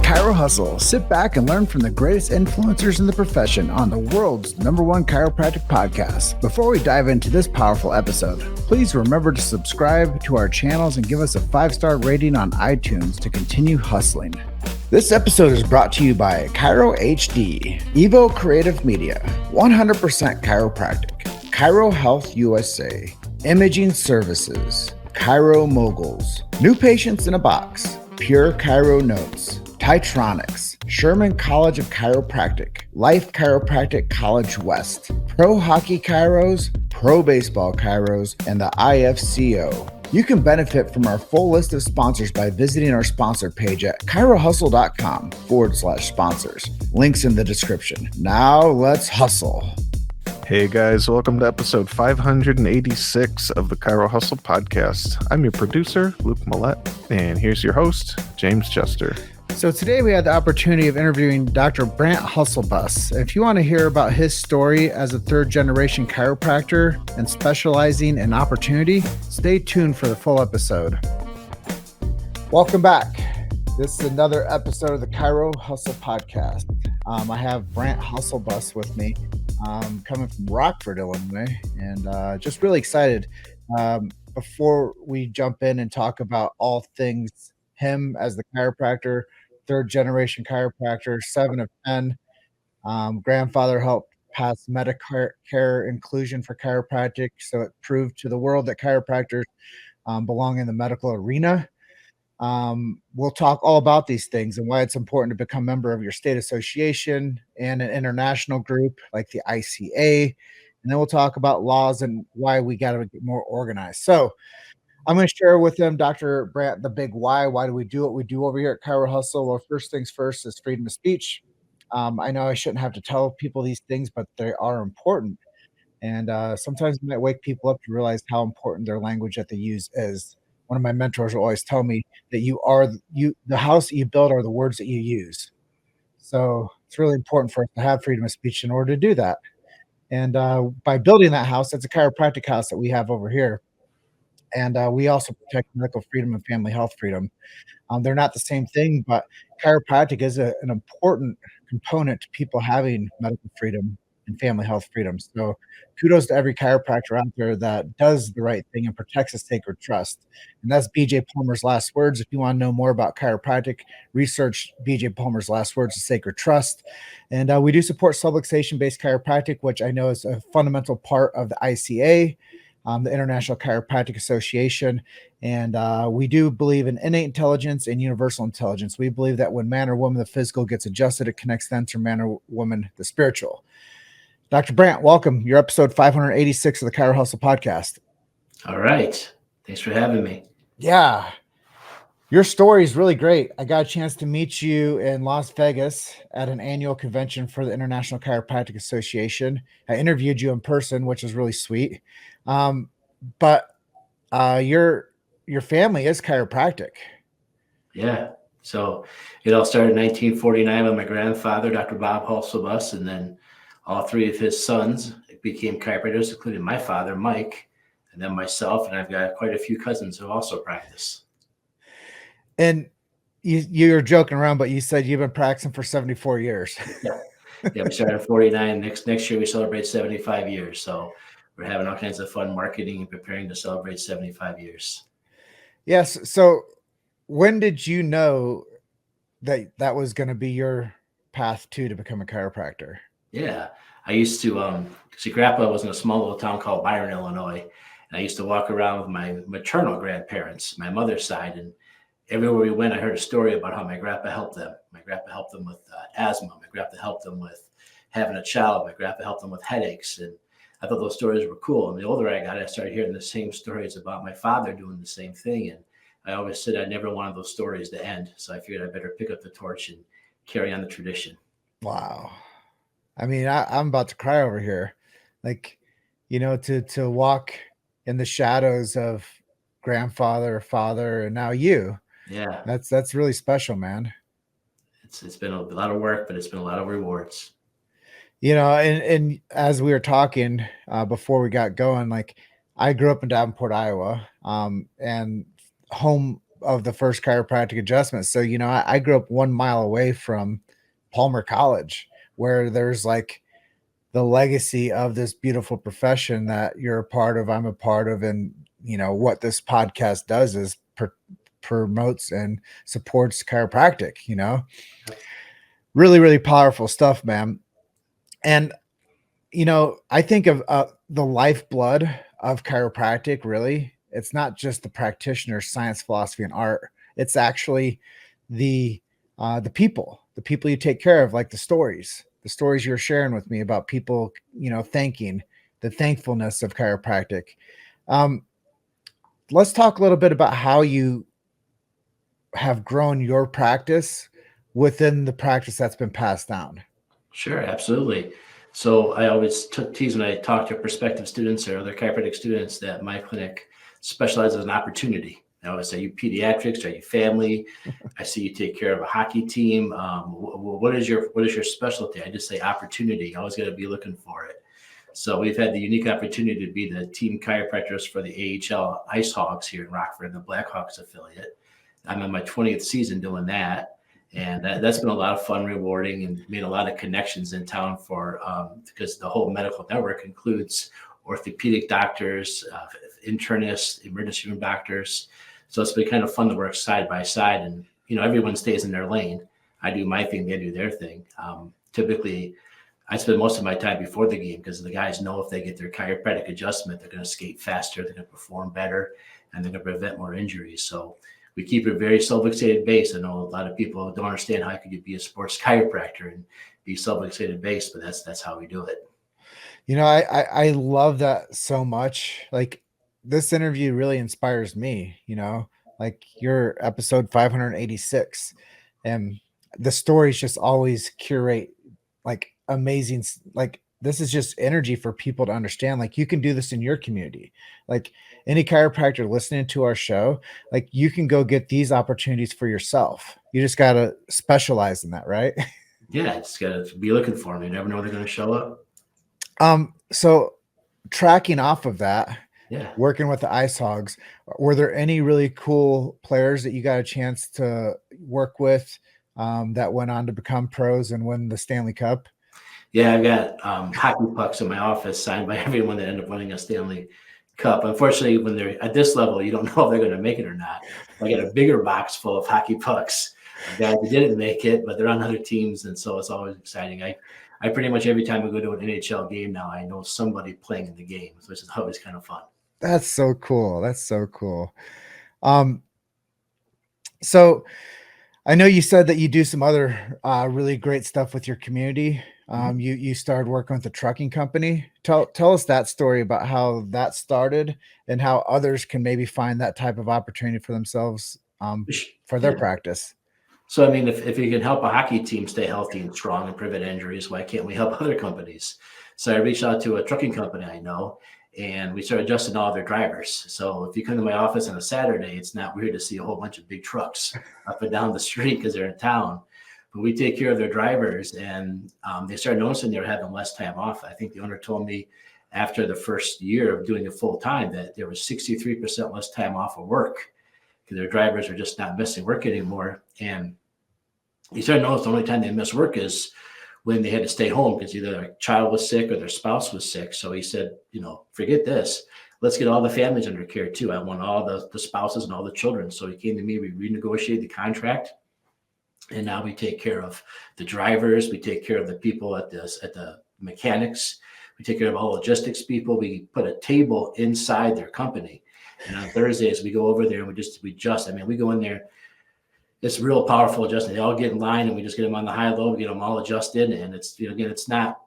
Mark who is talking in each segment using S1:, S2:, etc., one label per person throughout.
S1: Chiro Hustle. Sit back and learn from the greatest influencers in the profession on the world's #1 chiropractic podcast. Before we dive into this powerful episode, please remember to subscribe to our channels and give us a 5-star rating on iTunes to continue hustling. This episode is brought to you by Chiro HD, Evo Creative Media, 100% Chiropractic, Chiro Health USA, Imaging Services, Chiro Moguls, New Patients in a Box, Pure Chiro Notes, Titronics, Sherman College of Chiropractic, Life Chiropractic College West, Pro Hockey Chiros, Pro Baseball Chiros, and the IFCO. You can benefit from our full list of sponsors by visiting our sponsor page at chirohustle.com/sponsors. Links in the description. Now let's hustle.
S2: Hey guys, welcome to episode 586 of the Chiro Hustle podcast. I'm your producer, Luke Millette, and here's your host, James Chester.
S1: So today we had the opportunity of interviewing Dr. Brant Hulsebus. If you want to hear about his story as a third-generation chiropractor and specializing in opportunity, stay tuned for the full episode. Welcome back. This is another episode of the Chiro Hustle podcast. I have Brant Hulsebus with me, coming from Rockford, Illinois, and just really excited. Before we jump in and talk about all things him as the chiropractor, third-generation chiropractor, 7 of 10. Grandfather helped pass Medicare inclusion for chiropractic, so it proved to the world that chiropractors belong in the medical arena. We'll talk all about these things and why it's important to become a member of your state association and an international group like the ICA. And then we'll talk about laws and why we got to get more organized. So I'm going to share with them, Dr. Brant, the big why. Why do we do what we do over here at Chiro Hustle? Well, first things first is freedom of speech. I know I shouldn't have to tell people these things, but they are important. And sometimes it might wake people up to realize how important their language that they use is. One of my mentors will always tell me that the house that you build are the words that you use. So it's really important for us to have freedom of speech in order to do that. And by building that house, that's a chiropractic house that we have over here. And we also protect medical freedom and family health freedom. They're not the same thing, but chiropractic is an important component to people having medical freedom and family health freedom. So kudos to every chiropractor out there that does the right thing and protects a sacred trust. And that's BJ Palmer's last words. If you want to know more about chiropractic, research BJ Palmer's last words, the sacred trust. And we do support subluxation-based chiropractic, which I know is a fundamental part of the ICA, the International Chiropractic Association. And we do believe in innate intelligence and universal intelligence. We believe that when man or woman, the physical gets adjusted, it connects then to man or woman, the spiritual. Dr. Brant, welcome. You're episode 586 of the Chiro Hustle podcast.
S3: All right. Thanks for having me.
S1: Yeah. Your story is really great. I got a chance to meet you in Las Vegas at an annual convention for the International Chiropractic Association. I interviewed you in person, which was really sweet. But your family is chiropractic.
S3: Yeah. So it all started in 1949 with my grandfather, Dr. Bob Hulsebus, and then all 3 of his sons became chiropractors, including my father, Mike, and then myself, and I've got quite a few cousins who also practice.
S1: And you're joking around, but you said you've been practicing for 74 years.
S3: Yeah, we started in 49. Next year we celebrate 75 years. So we're having all kinds of fun marketing and preparing to celebrate 75 years.
S1: Yes. So when did you know that was going to be your path to become a chiropractor?
S3: Yeah, I used to, see, Grandpa was in a small little town called Byron, Illinois. And I used to walk around with my maternal grandparents, my mother's side. And everywhere we went, I heard a story about how my grandpa helped them. My grandpa helped them with asthma. My grandpa helped them with having a child. My grandpa helped them with headaches. And I thought those stories were cool. And the older I got, I started hearing the same stories about my father doing the same thing. And I always said I never wanted those stories to end. So I figured I better pick up the torch and carry on the tradition.
S1: Wow. I mean, I'm about to cry over here. Like, to walk in the shadows of grandfather, father, and now you.
S3: Yeah.
S1: That's really special, man.
S3: It's been a lot of work, but it's been a lot of rewards.
S1: And as we were talking before we got going, like I grew up in Davenport, Iowa, and home of the first chiropractic adjustments. So, I grew up 1 mile away from Palmer College, where there's like the legacy of this beautiful profession that you're a part of, I'm a part of. And, what this podcast does is promotes and supports chiropractic, really, really powerful stuff, man. And, I think of the lifeblood of chiropractic, really. It's not just the practitioner, science, philosophy, and art. It's actually the the people you take care of, like the stories you're sharing with me about people, thanking, the thankfulness of chiropractic. Um, let's talk a little bit about how you have grown your practice within the practice that's been passed down.
S3: Sure, absolutely. So I always tease when I talk to prospective students or other chiropractic students that my clinic specializes in opportunity. I always say, you pediatrics, are you family? I see you take care of a hockey team. What is your specialty? I just say opportunity. You always got to be looking for it. So we've had the unique opportunity to be the team chiropractors for the AHL Ice Hogs here in Rockford, the Blackhawks affiliate. I'm in my 20th season doing that. And that's been a lot of fun, rewarding, and made a lot of connections in town because the whole medical network includes orthopedic doctors, internists, emergency room doctors. So it's been kind of fun to work side by side, and everyone stays in their lane. I do my thing, they do their thing. Typically, I spend most of my time before the game because the guys know if they get their chiropractic adjustment, they're going to skate faster, they're going to perform better, and they're going to prevent more injuries. So we keep it very self-fixated based. I know a lot of people don't understand how could you be a sports chiropractor and be self-fixated based, but that's how we do it.
S1: I love that so much. Like, this interview really inspires me, like your episode 586. And the stories just always curate like amazing, like this is just energy for people to understand. Like, you can do this in your community. Like, any chiropractor listening to our show, like, you can go get these opportunities for yourself. You just got to specialize in that, right?
S3: Yeah, just got to be looking for them. You never know when they're going to show up.
S1: So tracking off of that,
S3: Yeah.
S1: working with the Ice Hogs, were there any really cool players that you got a chance to work with that went on to become pros and win the Stanley Cup?
S3: Yeah, I've got hockey pucks in my office signed by everyone that ended up winning a Stanley Cup. Unfortunately, when they're at this level, you don't know if they're going to make it or not. I got a bigger box full of hockey pucks of guys that didn't make it, but they're on other teams, and so it's always exciting. I pretty much every time we go to an NHL game now, I know somebody playing in the game, which is always kind of fun.
S1: That's so cool. That's so cool. So I know you said that you do some other really great stuff with your community. You started working with a trucking company. Tell us that story about how that started and how others can maybe find that type of opportunity for themselves for their
S3: Yeah.
S1: practice.
S3: So, I mean, if you can help a hockey team stay healthy and strong and prevent injuries, why can't we help other companies? So I reached out to a trucking company I know, and we started adjusting all their drivers. So if you come to my office on a Saturday, it's not weird to see a whole bunch of big trucks up and down the street because they're in town. But we take care of their drivers, and they started noticing they were having less time off. I think the owner told me after the first year of doing it full time that there was 63% less time off of work because their drivers are just not missing work anymore. And he started to notice the only time they miss work is when they had to stay home because either their child was sick or their spouse was sick. So he said, forget this. Let's get all the families under care too. I want all the spouses and all the children. So he came to me, we renegotiated the contract. And now we take care of the drivers. We take care of the people at the mechanics. We take care of all logistics people. We put a table inside their company. And on Thursdays, we go over there and we just, we go in there. It's real powerful adjustment. They all get in line and we just get them on the high low, we get them all adjusted. And it's, again,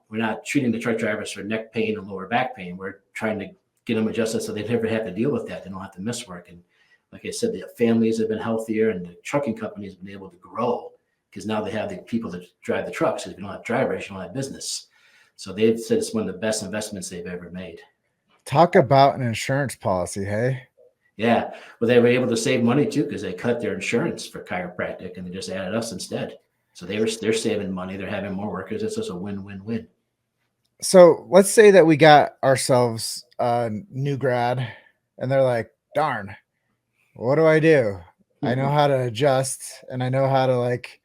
S3: we're not treating the truck drivers for neck pain and lower back pain. We're trying to get them adjusted so they never have to deal with that. They don't have to miss work. And like I said, the families have been healthier and the trucking company has been able to grow because now they have the people that drive the trucks. If you don't have drivers, you don't have business. So they've said it's one of the best investments they've ever made.
S1: Talk about an insurance policy, hey?
S3: Yeah, well, they were able to save money too because they cut their insurance for chiropractic and they just added us instead. So they're saving money. They're having more workers. It's just a win-win-win.
S1: So let's say that we got ourselves a new grad and they're like, darn, what do I do? I know how to adjust, and I know how to like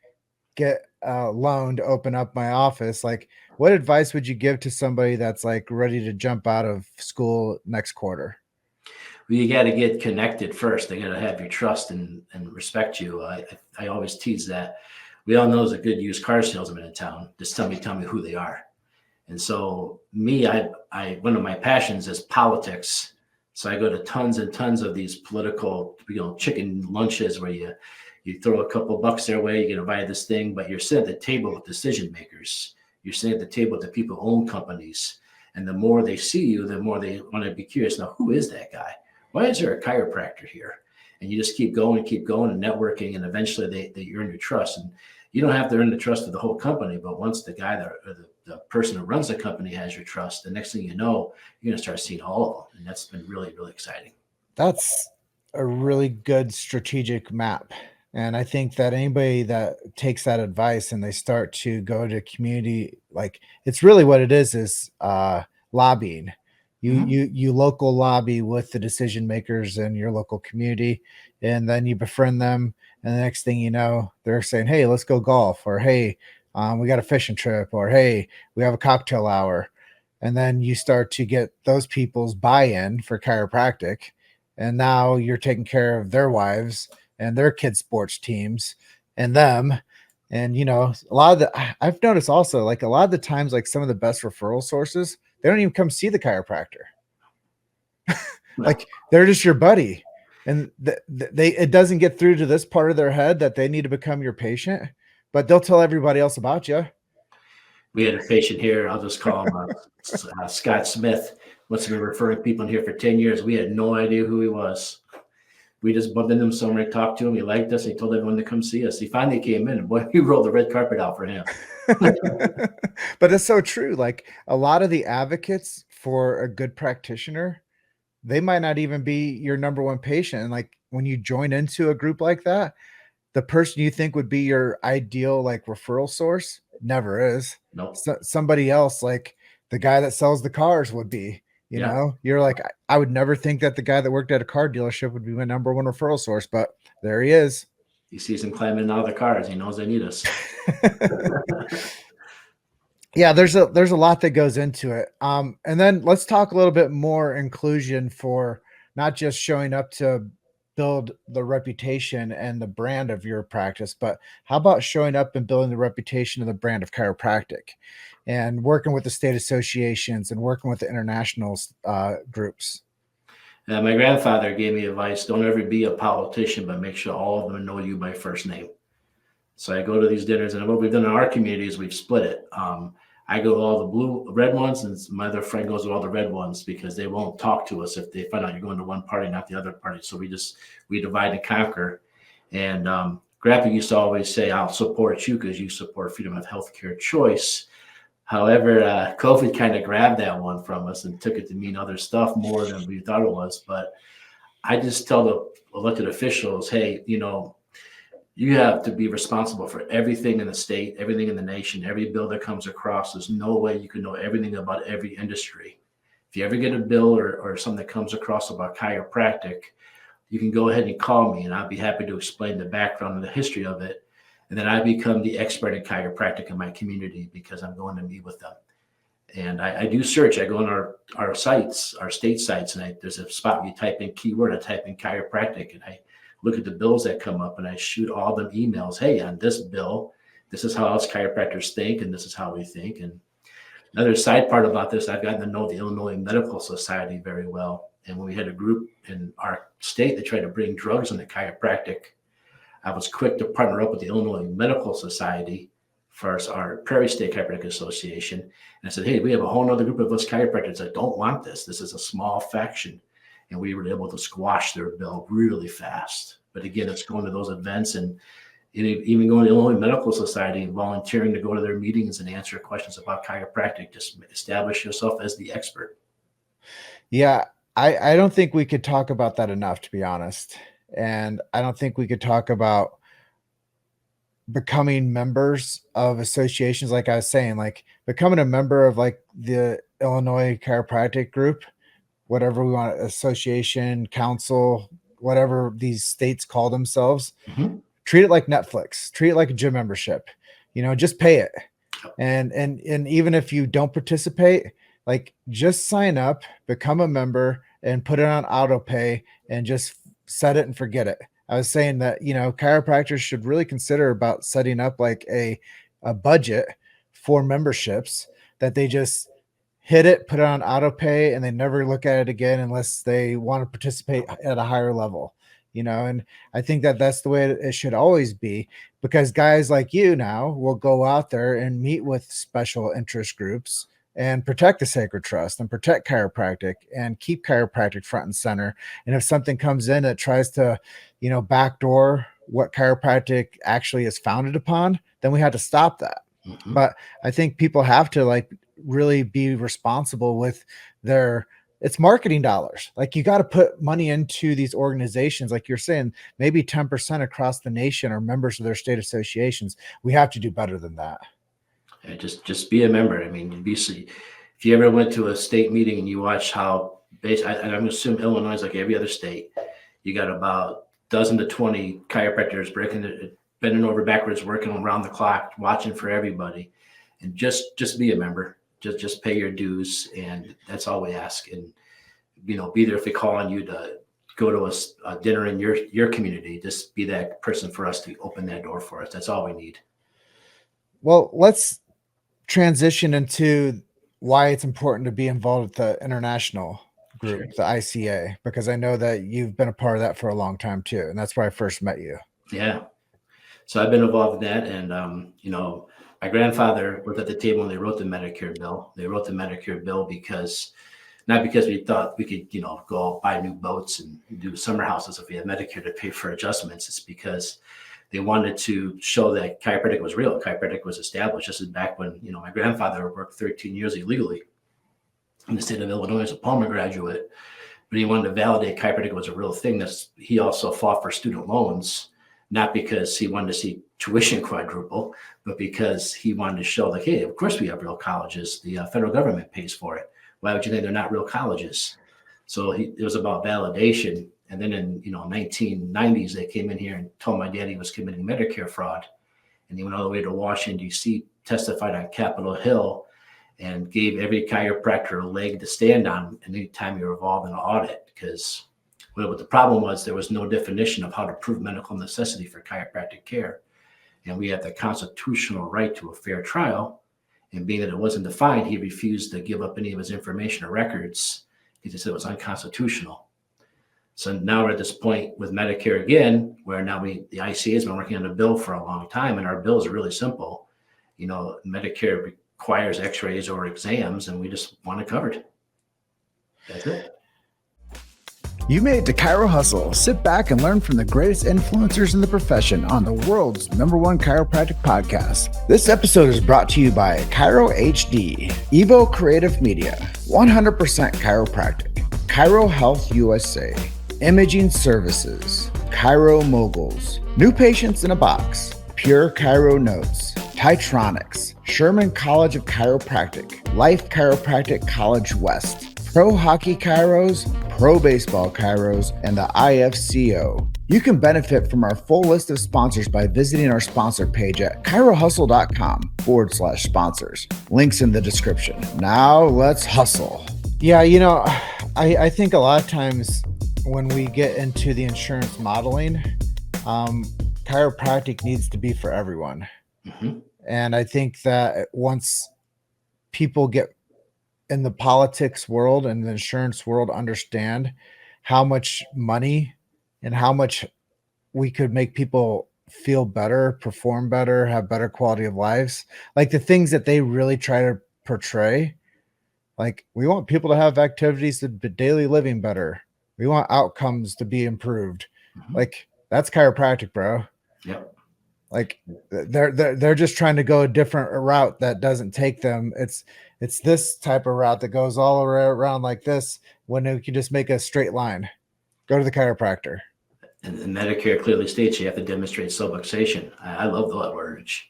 S1: get a loan to open up my office. Like, what advice would you give to somebody that's like ready to jump out of school next quarter?
S3: Well, you got to get connected first. They got to have your trust and respect you. I always tease that. We all know there's a good used car salesman in town. Just tell me who they are. And so me, I one of my passions is politics. So I go to tons and tons of these political, chicken lunches where you throw a couple bucks their way, you get invited this thing, but you're sitting at the table with decision makers. You're sitting at the table with the people who own companies. And the more they see you, the more they want to be curious. Now, who is that guy? Why is there a chiropractor here? And you just keep going and networking, and eventually they earn your trust. And you don't have to earn the trust of the whole company, but once the guy that or the person who runs the company has your trust, the next thing you know, you're going to start seeing all of them. And that's been really, really exciting.
S1: That's a really good strategic map. And I think that anybody that takes that advice and they start to go to community, like it's really what it is lobbying. You local lobby with the decision makers in your local community, and then you befriend them. And the next thing you know, they're saying, "Hey, let's go golf," or "Hey, we got a fishing trip," or "Hey, we have a cocktail hour." And then you start to get those people's buy-in for chiropractic, and now you're taking care of their wives and their kids' sports teams and them. And a lot of I've noticed also, like a lot of the times, like some of the best referral sources, they don't even come see the chiropractor. Like they're just your buddy, and it doesn't get through to this part of their head that they need to become your patient, but they'll tell everybody else about you.
S3: We had a patient here. I'll just call him Scott Smith. What's been referring people in here for 10 years. We had no idea who he was. We just bumped into him somewhere, talked to him. He liked us. He told everyone to come see us. He finally came in, and boy, we rolled the red carpet out for him.
S1: But it's so true. Like a lot of the advocates for a good practitioner, they might not even be your number one patient. And like when you join into a group like that, the person you think would be your ideal like referral source never is.
S3: Nope.
S1: Somebody else, like the guy that sells the cars would be. You're like, I would never think that the guy that worked at a car dealership would be my number one referral source, but there he is.
S3: He sees them climbing out of the cars. He knows they need us.
S1: Yeah, there's a lot that goes into it. And then let's talk a little bit more inclusion for not just showing up to build the reputation and the brand of your practice, but how about showing up and building the reputation of the brand of chiropractic and working with the state associations and working with the international groups?
S3: My grandfather gave me advice: don't ever be a politician, but make sure all of them know you by first name. So I go to these dinners, and what we've done in our community is we've split it. I go to all the red ones, and my other friend goes to all the red ones because they won't talk to us if they find out you're going to one party, not the other party. So we divide and conquer. And Grandpa used to always say, "I'll support you because you support freedom of healthcare choice." However, COVID kind of grabbed that one from us and took it to mean other stuff more than we thought it was. But I just tell the elected officials, hey, you have to be responsible for everything in the state, everything in the nation, every bill that comes across. There's no way you can know everything about every industry. If you ever get a bill or something that comes across about chiropractic, you can go ahead and call me, and I'll be happy to explain the background and the history of it. And then I become the expert in chiropractic in my community because I'm going to meet with them. And I do search. I go on our sites, our state sites, and there's a spot where you type in keyword. I type in chiropractic, and I look at the bills that come up, and I shoot all them emails. Hey, on this bill, this is how us chiropractors think, and this is how we think. And another side part about this, I've gotten to know the Illinois Medical Society very well. And when we had a group in our state that tried to bring drugs into chiropractic, I was quick to partner up with the Illinois Medical Society for our Prairie State Chiropractic Association. And I said, hey, we have a whole other group of us chiropractors that don't want this. This is a small faction. And we were able to squash their bill really fast. But again, it's going to those events and even going to the Illinois Medical Society and volunteering to go to their meetings and answer questions about chiropractic. Just establish yourself as the expert.
S1: Yeah, I don't think we could talk about that enough, to be honest. And I don't think we could talk about becoming members of associations. Like I was saying, like becoming a member of like the Illinois Chiropractic Group, whatever we want, association, council, whatever these states call themselves,
S3: Mhm.
S1: treat it like Netflix, treat it like a gym membership, just pay it.
S3: Yep.
S1: And even if you don't participate, like just sign up, become a member and put it on auto pay and just set it and forget it. I was saying that, chiropractors should really consider about setting up like a budget for memberships that they just hit it, put it on auto pay, and they never look at it again unless they want to participate at a higher level, and I think that that's the way it should always be, because guys like you now will go out there and meet with special interest groups and protect the sacred trust and protect chiropractic and keep chiropractic front and center. And if something comes in that tries to, backdoor what chiropractic actually is founded upon, then we had to stop that.
S3: Mhm.
S1: But I think people have to like really be responsible with their it's marketing dollars. Like you got to put money into these organizations. Like you're saying, maybe 10% across the nation are members of their state associations. We have to do better than that.
S3: Yeah, just be a member. I mean, if you ever went to a state meeting and you watch how I'm assuming Illinois is like every other state, you got about dozen to 20 chiropractors bending over backwards, working around the clock, watching for everybody, and just be a member. Just pay your dues, and that's all we ask. And be there if they call on you to go to a dinner in your community. Just be that person for us to open that door for us. That's all we need.
S1: Well, let's transition into why it's important to be involved with the international group,
S3: Sure.
S1: the ICA, because I know that you've been a part of that for a long time too. And that's where I first met you.
S3: Yeah. So I've been involved in that. And, my grandfather was at the table when they wrote the Medicare bill. They wrote the Medicare bill not because we thought we could, go buy new boats and do summer houses if we had Medicare to pay for adjustments. It's because they wanted to show that chiropractic was real. Chiropractic was established. This is back when, my grandfather worked 13 years illegally in the state of Illinois as a Palmer graduate, but he wanted to validate chiropractic was a real thing. He also fought for student loans, not because he wanted to see tuition quadruple, but because he wanted to show like, hey, of course we have real colleges. The federal government pays for it. Why would you think they're not real colleges? So it was about validation. And then in 1990s, they came in here and told my dad he was committing Medicare fraud. And he went all the way to Washington, D.C., testified on Capitol Hill, and gave every chiropractor a leg to stand on anytime you're involved in an audit. Because what the problem was, there was no definition of how to prove medical necessity for chiropractic care. And we have the constitutional right to a fair trial. And being that it wasn't defined, he refused to give up any of his information or records because he said it was unconstitutional. So now we're at this point with Medicare again, where now the ICA has been working on a bill for a long time, and our bill is really simple. Medicare requires x-rays or exams, and we just want it covered. That's it.
S1: You made it to Chiro Hustle. Sit back and learn from the greatest influencers in the profession on the world's #1 chiropractic podcast. This episode is brought to you by Chiro HD, Evo Creative Media, 100% Chiropractic, Chiro Health USA, Imaging Services, Chiro Moguls, New Patients in a Box, Pure Chiro Notes, Titronics, Sherman College of Chiropractic, Life Chiropractic College West, Pro Hockey Chiros, Pro Baseball Chiros, and the IFCO. You can benefit from our full list of sponsors by visiting our sponsor page at chirohustle.com/sponsors. Links in the description. Now let's hustle. Yeah, I think a lot of times when we get into the insurance modeling, chiropractic needs to be for everyone.
S3: Mm-hmm.
S1: And I think that once people get in the politics world and the insurance world understand how much money and how much we could make people feel better, perform better, have better quality of lives, like the things that they really try to portray. Like we want people to have activities to be daily living better. We want outcomes to be improved.
S3: Mm-hmm.
S1: Like that's chiropractic, bro.
S3: Yep.
S1: Like they're just trying to go a different route that doesn't take them. It's this type of route that goes all around like this when you can just make a straight line. Go to the chiropractor. And
S3: Medicare clearly states you have to demonstrate subluxation. I love that wordage.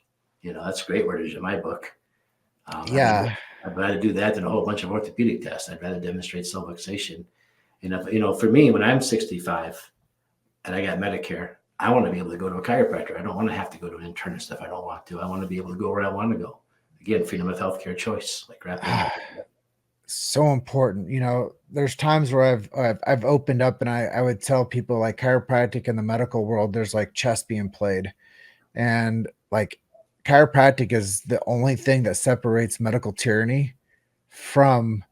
S3: That's great wordage in my book.
S1: Yeah.
S3: I'd rather do that than a whole bunch of orthopedic tests. I'd rather demonstrate subluxation. And for me, when I'm 65, and I got Medicare, I want to be able to go to a chiropractor. I don't want to have to go to an internist if I don't want to. I want to be able to go where I want to go. Again, freedom of healthcare choice, like Grandpa.
S1: So important. There's times where I've opened up and I would tell people like chiropractic in the medical world, there's like chess being played. And like chiropractic is the only thing that separates medical tyranny from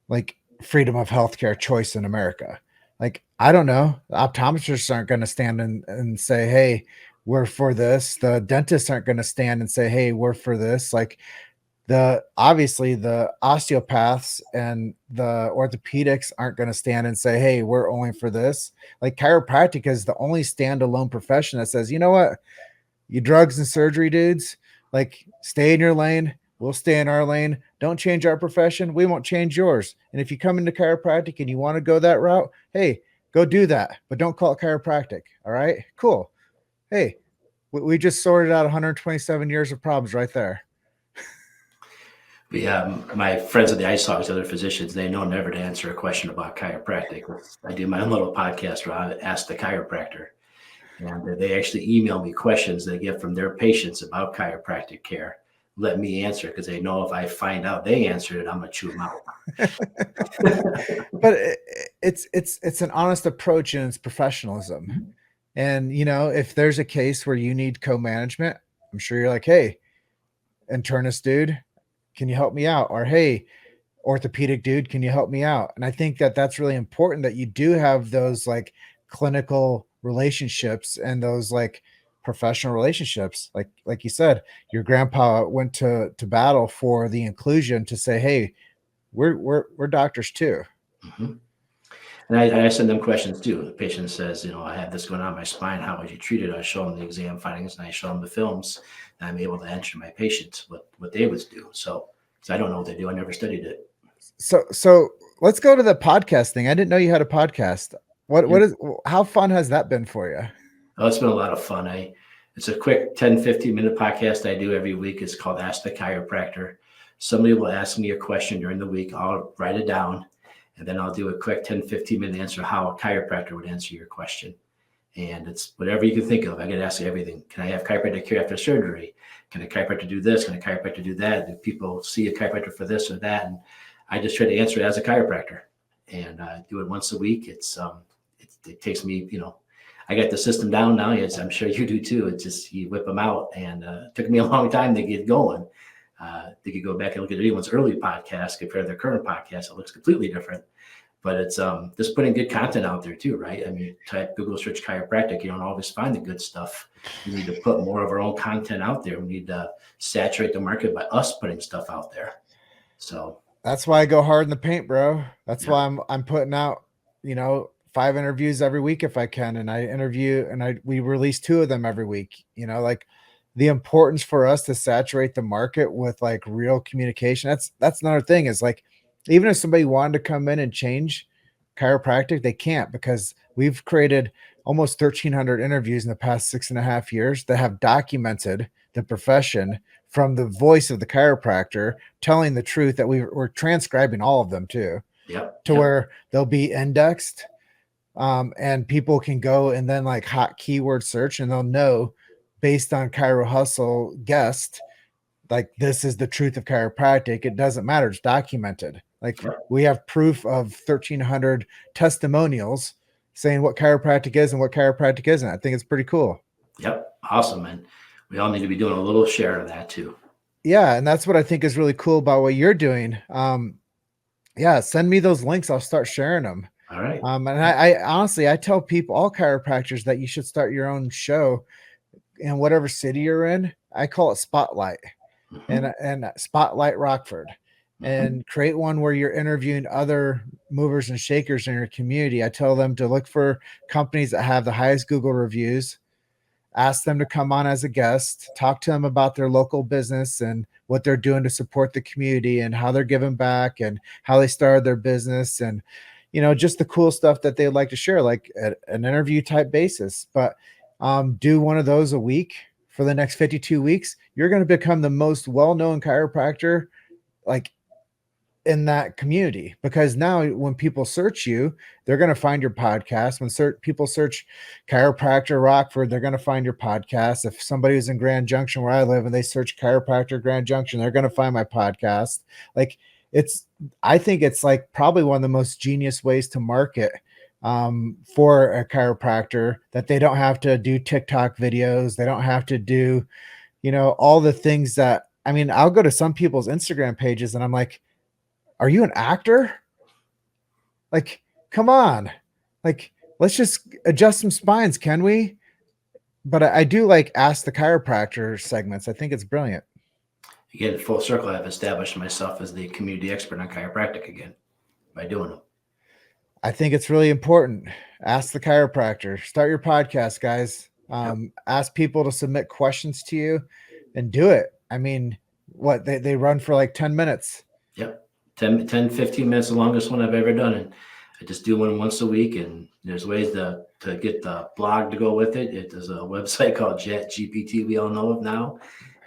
S1: like freedom of healthcare choice in America. Like, I don't know. The optometrists aren't going to stand and say, hey, we're for this. The dentists aren't going to stand and say, hey, we're for this. Like, obviously the osteopaths and the orthopedics aren't going to stand and say, hey, we're only for this. Like, chiropractic is the only standalone profession that says, you know what, you drugs and surgery dudes, like, stay in your lane, we'll stay in our lane. Don't change our profession, we won't change yours. And if you come into chiropractic and you want to go that route, hey, go do that, but don't call it chiropractic. All right, cool. Hey, we just sorted out 127 years of problems right there.
S3: My friends at the Ice Hogs, other physicians, they know never to answer a question about chiropractic. I do my own little podcast where I ask the chiropractor, and they actually email me questions they get from their patients about chiropractic care. Let me answer, because they know if I find out they answered it, I'm gonna chew them out.
S1: But it's an honest approach and it's professionalism. And if there's a case where you need co-management, I'm sure you're like, hey, internist dude, can you help me out? Or, hey, orthopedic dude, can you help me out? And I think that that's really important, that you do have those like clinical relationships and those like professional relationships. Like you said, your grandpa went to battle for the inclusion to say, hey, we're doctors too.
S3: Mm-hmm. And I send them questions too. The patient says, I have this going on my spine. How would you treat it? I show them the exam findings and I show them the films. And I'm able to answer my patients what they would do. So I don't know what they do. I never studied it.
S1: So let's go to the podcast thing. I didn't know you had a podcast. How fun has that been for you?
S3: Oh, it's been a lot of fun. It's a quick 10, 15-minute podcast I do every week. It's called Ask the Chiropractor. Somebody will ask me a question during the week. I'll write it down, and then I'll do a quick 10, 15-minute answer how a chiropractor would answer your question. And it's whatever you can think of. I get asked everything. Can I have chiropractic care after surgery? Can a chiropractor do this? Can a chiropractor do that? Do people see a chiropractor for this or that? And I just try to answer it as a chiropractor, and do it once a week. It takes me, I got the system down now. Yes, I'm sure you do too. It's just, you whip them out, and it took me a long time to get going. They could go back and look at anyone's early podcast compared to their current podcast. It looks completely different, but it's just putting good content out there too, right? I mean, type Google search chiropractic, you don't always find the good stuff. We need to put more of our own content out there. We need to saturate the market by us putting stuff out there. So
S1: that's why I go hard in the paint, bro. That's why I'm putting out, 5 interviews every week if I can. And I interview and we release 2 of them every week. Like, the importance for us to saturate the market with like real communication. That's another thing, is like, even if somebody wanted to come in and change chiropractic, they can't, because we've created almost 1,300 interviews in the past 6.5 years that have documented the profession from the voice of the chiropractor telling the truth, that we're transcribing all of them too. Where they'll be indexed, and people can go and then like hot keyword search, and they'll know based on Chiro Hustle guest, like, this is the truth of chiropractic. It doesn't matter. It's documented. Like, we have proof of 1,300 testimonials saying what chiropractic is and what chiropractic isn't. I think it's pretty cool.
S3: Yep. Awesome, man. We all need to be doing a little share of that too.
S1: Yeah. And that's what I think is really cool about what you're doing. Yeah. Send me those links. I'll start sharing them.
S3: All right.
S1: And I honestly, I tell people, all chiropractors, that you should start your own show in whatever city you're in. I call it Spotlight. And Spotlight Rockford, and create one where you're interviewing other movers and shakers in your community. I tell them to look for companies that have the highest Google reviews, ask them to come on as a guest, talk to them about their local business and what they're doing to support the community and how they're giving back and how they started their business, and just the cool stuff that they'd like to share, like an interview type basis. But do one of those a week for the next 52 weeks. You're going to become the most well-known chiropractor, like, in that community, because now when people search you, they're going to find your podcast. When people search chiropractor Rockford, they're going to find your podcast. If somebody's in Grand Junction where I live and they search chiropractor Grand Junction, they're going to find my podcast. Like I think it's like probably one of the most genius ways to market for a chiropractor, that they don't have to do TikTok videos. They don't have to do, all the things that, I mean, I'll go to some people's Instagram pages and I'm like, are you an actor? Like, come on. Like, let's just adjust some spines, can we? But I do like Ask the Chiropractor segments. I think it's brilliant.
S3: Again, full circle, I've established myself as the community expert on chiropractic again by doing them.
S1: I think it's really important. Ask the Chiropractor. Start your podcast, guys. Ask people to submit questions to you and do it. I mean, what they run for like 10 minutes.
S3: Yep. 10, 15 minutes, the longest one I've ever done. And I just do one once a week. And there's ways to get the blog to go with it. There's a website called ChatGPT we all know of now.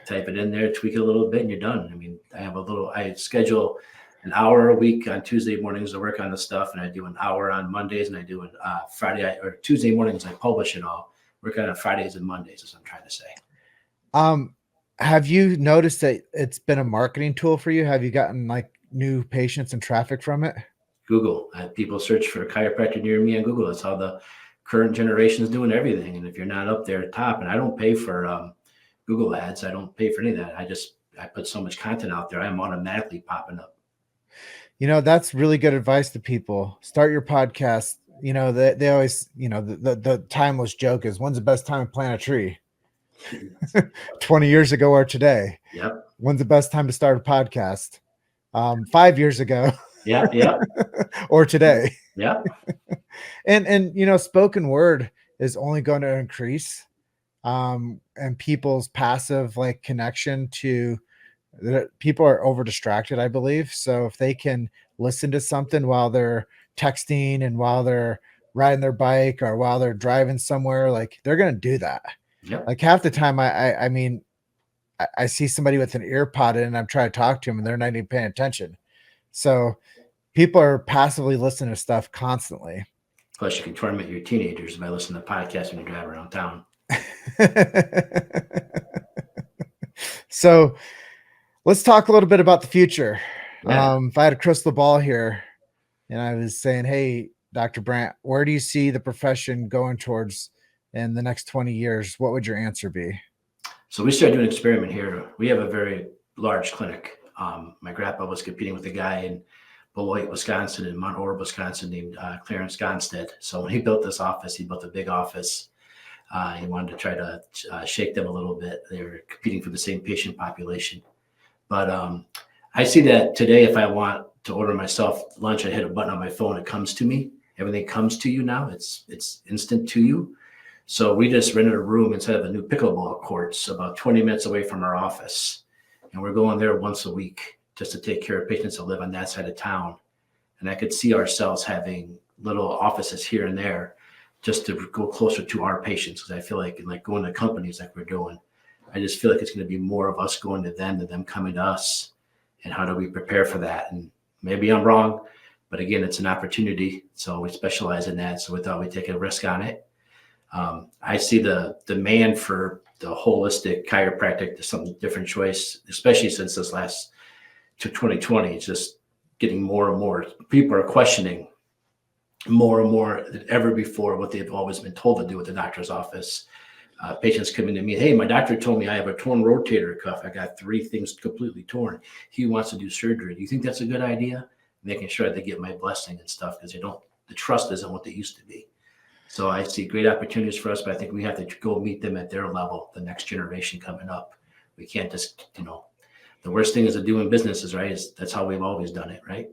S3: Type it in there, tweak it a little bit, and you're done. I mean, I schedule an hour a week on Tuesday mornings to work on the stuff. And I do an hour on Mondays, and I do it Friday or Tuesday mornings. I publish it all. Work on it Fridays and Mondays, is what I'm trying to say.
S1: Have you noticed that it's been a marketing tool for you? Have you gotten like new patients and traffic from it?
S3: Google. People search for chiropractor near me on Google. That's how the current generation is doing everything. And if you're not up there at top, and I don't pay for Google ads, I don't pay for any of that. I put so much content out there, I'm automatically popping up.
S1: That's really good advice to people. Start your podcast. They always, the timeless joke is, when's the best time to plant a tree? 20 years ago or today?
S3: Yep.
S1: When's the best time to start a podcast? 5 years ago.
S3: Yeah.
S1: Or today.
S3: Yeah.
S1: And spoken word is only going to increase. And people's passive like connection to people are over distracted, I believe. So if they can listen to something while they're texting and while they're riding their bike or while they're driving somewhere, like they're going to do that.
S3: Yep.
S1: Like half the time I mean, I see somebody with an ear pod in and I'm trying to talk to them and they're not even paying attention. So people are passively listening to stuff constantly.
S3: Plus you can torment your teenagers by listening to podcasts when you drive around town.
S1: So let's talk a little bit about the future.
S3: Yeah.
S1: If I had a crystal ball here and I was saying, hey, Dr. Brant, where do you see the profession going towards in the next 20 years? What would your answer be?
S3: So we started doing an experiment here. We have a very large clinic. My grandpa was competing with a guy in Beloit, Wisconsin, and Mount Orab, Wisconsin, named Clarence Gonstead. So when he built this office, he built a big office. He wanted to try to shake them a little bit. They were competing for the same patient population. But I see that today, if I want to order myself lunch, I hit a button on my phone, it comes to me. Everything comes to you now. It's instant to you. So we just rented a room inside of a new pickleball courts about 20 minutes away from our office. And we're going there once a week just to take care of patients that live on that side of town. And I could see ourselves having little offices here and there just to go closer to our patients. Because I feel like going to companies like we're doing, I just feel like it's going to be more of us going to them than them coming to us. And how do we prepare for that? And maybe I'm wrong, but again, it's an opportunity. So we specialize in that. So we thought we'd take a risk on it. I see the demand for the holistic chiropractic to some different choice, especially since this last to 2020. It's just getting more and more. People are questioning more and more than ever before what they've always been told to do at the doctor's office. Patients coming to me, hey, my doctor told me I have a torn rotator cuff. I got 3 things completely torn. He wants to do surgery. Do you think that's a good idea? Making sure they get my blessing and stuff, because the trust isn't what they used to be. So I see great opportunities for us, but I think we have to go meet them at their level, the next generation coming up. We can't just, the worst thing is to doing businesses, right? That's how we've always done it, right?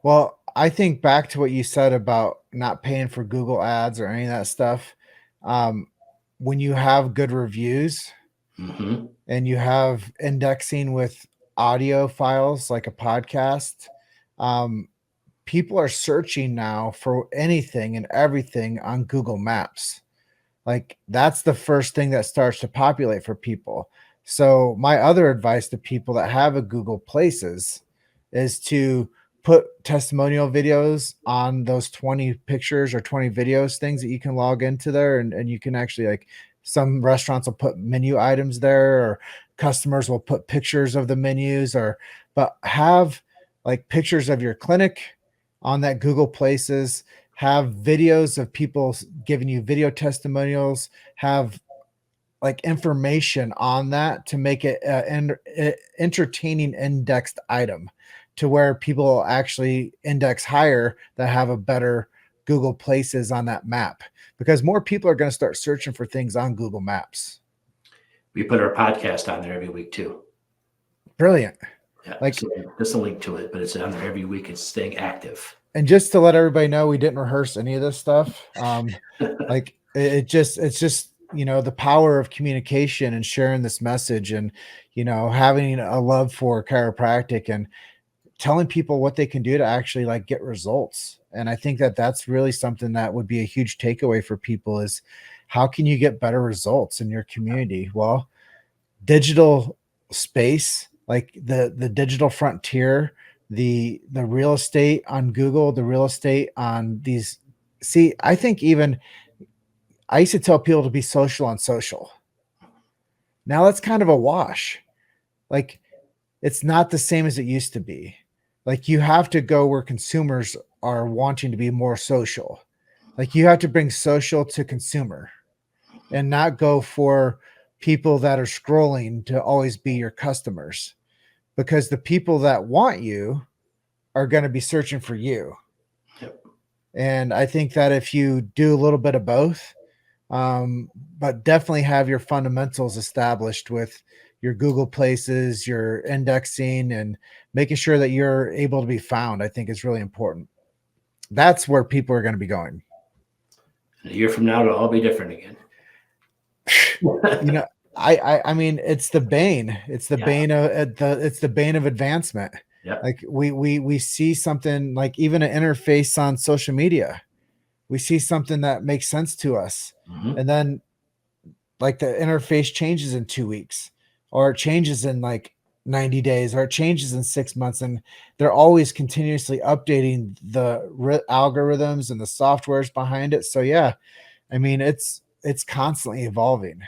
S1: Well, I think back to what you said about not paying for Google ads or any of that stuff. When you have good reviews and you have indexing with audio files like a podcast, people are searching now for anything and everything on Google Maps. Like that's the first thing that starts to populate for people. So my other advice to people that have a Google Places, is to put testimonial videos on those 20 pictures or 20 videos things that you can log into there, and you can actually, like, some restaurants will put menu items there, or customers will put pictures of the menus, or but have like pictures of your clinic on that Google Places, have videos of people giving you video testimonials, have like information on that to make it an entertaining indexed item to where people actually index higher that have a better Google Places on that map, because more people are going to start searching for things on Google Maps.
S3: We put our podcast on there every week too.
S1: Brilliant.
S3: Yeah,
S1: Like,
S3: so there's a link to it, but it's on there every week. It's staying active.
S1: and just to let everybody know, we didn't rehearse any of this stuff. Like it's just, the power of communication and sharing this message, and, having a love for chiropractic and telling people what they can do to actually like get results. And I think that that's really something that would be a huge takeaway for people is how can you get better results in your community? Well, digital space, like the digital frontier, the real estate on Google, the real estate on these. See, I think even I used to tell people to be social on social. Now that's kind of a wash. Like, it's not the same as it used to be. Like, you have to go where consumers are wanting to be more social. Like, you have to bring social to consumer and not go for people that are scrolling to always be your customers, because the people that want you are going to be searching for you.
S3: Yep.
S1: And I think that if you do a little bit of both, but definitely have your fundamentals established with your Google Places, your indexing, and making sure that you're able to be found, I think is really important. That's where people are going to be going.
S3: A year from now, it'll all be different again.
S1: I mean, it's the bane. It's the
S3: Yeah.
S1: bane of it's the bane of advancement.
S3: Yep.
S1: Like we see something, like even an interface on social media. We see something that makes sense to us.
S3: Mhm.
S1: And then like the interface changes in 2 weeks, or it changes in like 90 days, or it changes in 6 months. And they're always continuously updating the algorithms and the softwares behind it. So yeah, I mean, it's constantly evolving.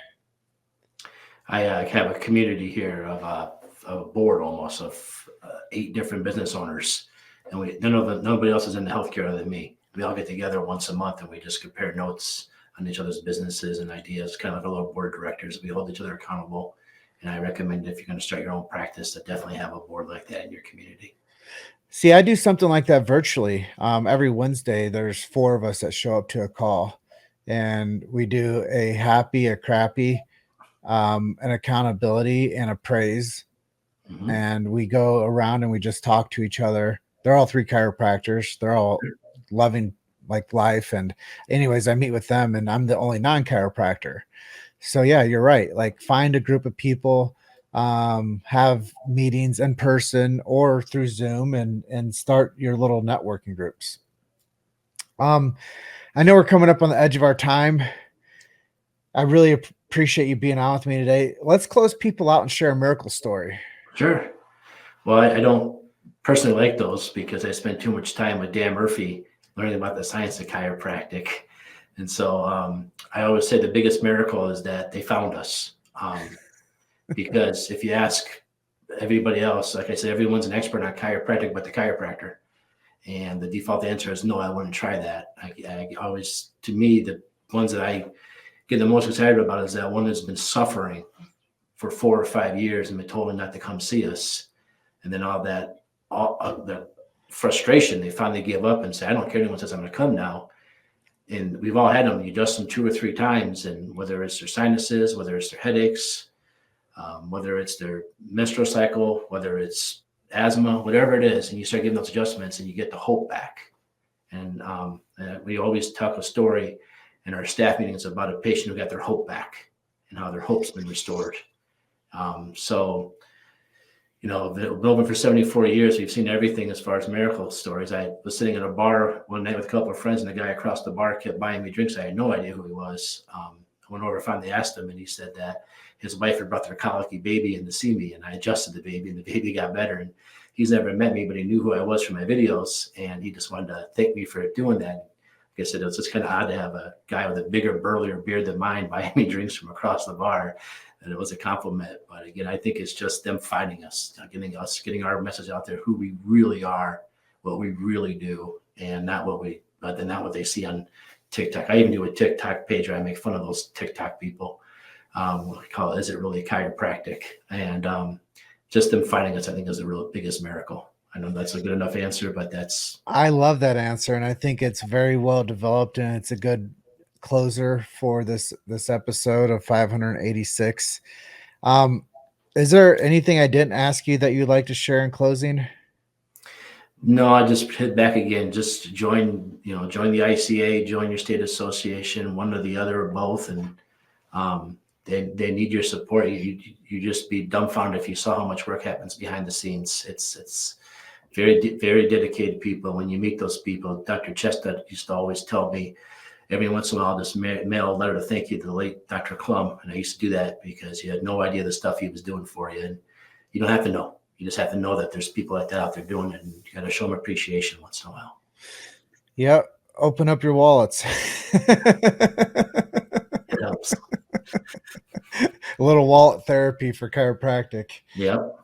S3: I have a community here of a board almost of 8 different business owners, and nobody else is in the healthcare other than me. We all get together once a month and we just compare notes on each other's businesses and ideas, kind of like a little board of directors. We hold each other accountable. And I recommend, if you're going to start your own practice, to definitely have a board like that in your community.
S1: See, I do something like that virtually. Every Wednesday, there's 4 of us that show up to a call, and we do a happy, a crappy, an accountability, and a praise.
S3: Mhm.
S1: And we go around and we just talk to each other. They're all 3 chiropractors. They're all loving like life. And anyways, I meet with them, and I'm the only non-chiropractor. So yeah, you're right. Like, find a group of people, have meetings in person or through Zoom, and start your little networking groups. I know we're coming up on the edge of our time. I really appreciate you being on with me today. Let's close people out and share a miracle story.
S3: Sure. Well, I don't personally like those because I spend too much time with Dan Murphy learning about the science of chiropractic. And so I always say the biggest miracle is that they found us. Because if you ask everybody else, like I said, everyone's an expert on chiropractic but the chiropractor. And the default answer is no, I wouldn't try that. I always, to me, the ones that I get the most excited about is that one that's been suffering for 4 or 5 years and been told not to come see us. And then all the frustration, they finally give up and say, I don't care, anyone says I'm going to come now. And we've all had them. You adjust them 2 or 3 times, and whether it's their sinuses, whether it's their headaches, whether it's their menstrual cycle, whether it's asthma, whatever it is, and you start getting those adjustments and you get the hope back. And we always talk a story in our staff meetings about a patient who got their hope back and how their hope's been restored. So, been open for 74 years. We've seen everything as far as miracle stories. I was sitting at a bar one night with a couple of friends, and the guy across the bar kept buying me drinks. I had no idea who he was. I went over and finally asked him, and he said that his wife had brought their colicky baby in to see me, and I adjusted the baby, and the baby got better. And he's never met me, but he knew who I was from my videos, and he just wanted to thank me for doing that. Like I said, it was just kind of odd to have a guy with a bigger, burlier beard than mine buy me drinks from across the bar. And it was a compliment. But again, I think it's just them finding us, getting our message out there, who we really are, what we really do, and not what they see on TikTok. I even do a TikTok page where I make fun of those TikTok people. We call it, is it really chiropractic? And just them finding us, I think, is the real biggest miracle. I know that's a good enough answer, but
S1: I love that answer. And I think it's very well developed, and it's a good closer for this episode of 586. Is there anything I didn't ask you that you'd like to share in closing?
S3: No, I just hit back again. Just join the ICA, join your state association, one or the other or both, and they need your support. You just be dumbfounded if you saw how much work happens behind the scenes. It's very, very dedicated people. When you meet those people, Dr. Chestnut used to always tell me, every once in a while, just mail a letter to thank you to the late Dr. Klum. And I used to do that because you had no idea the stuff he was doing for you. And you don't have to know. You just have to know that there's people like that out there doing it, and you got to show them appreciation once in a while.
S1: Yep. Open up your wallets.
S3: It helps.
S1: A little wallet therapy for chiropractic.
S3: Yep.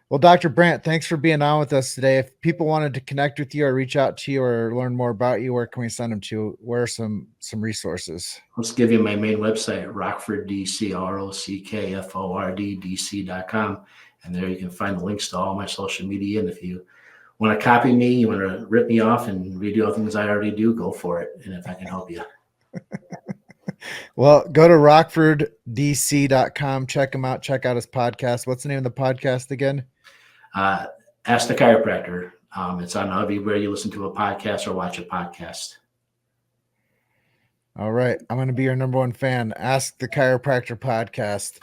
S1: Well, Dr. Brant, thanks for being on with us today. If people wanted to connect with you or reach out to you or learn more about you, where can we send them to? Where are some resources?
S3: Let's give you my main website, Rockford, DC, ROCKFORD, and there you can find the links to all my social media. And if you want to copy me, you want to rip me off and redo all things I already do, go for it. And if I can help you.
S1: Well, go to rockforddc.com. Check him out. Check out his podcast. What's the name of the podcast again?
S3: Ask the Chiropractor. It's on everywhere you listen to a podcast or watch a podcast.
S1: All right. I'm going to be your number one fan. Ask the Chiropractor podcast.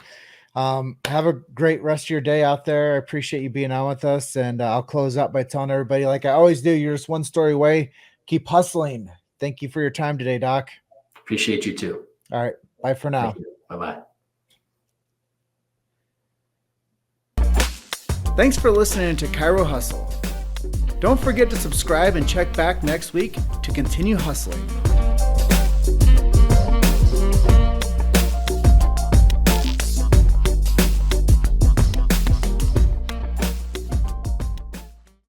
S1: Have a great rest of your day out there. I appreciate you being on with us. And I'll close out by telling everybody, like I always do, you're just one story away. Keep hustling. Thank you for your time today, Doc.
S3: Appreciate you too.
S1: All right. Bye for now.
S3: Bye-bye.
S1: Thanks for listening to Chiro Hustle. Don't forget to subscribe and check back next week to continue hustling.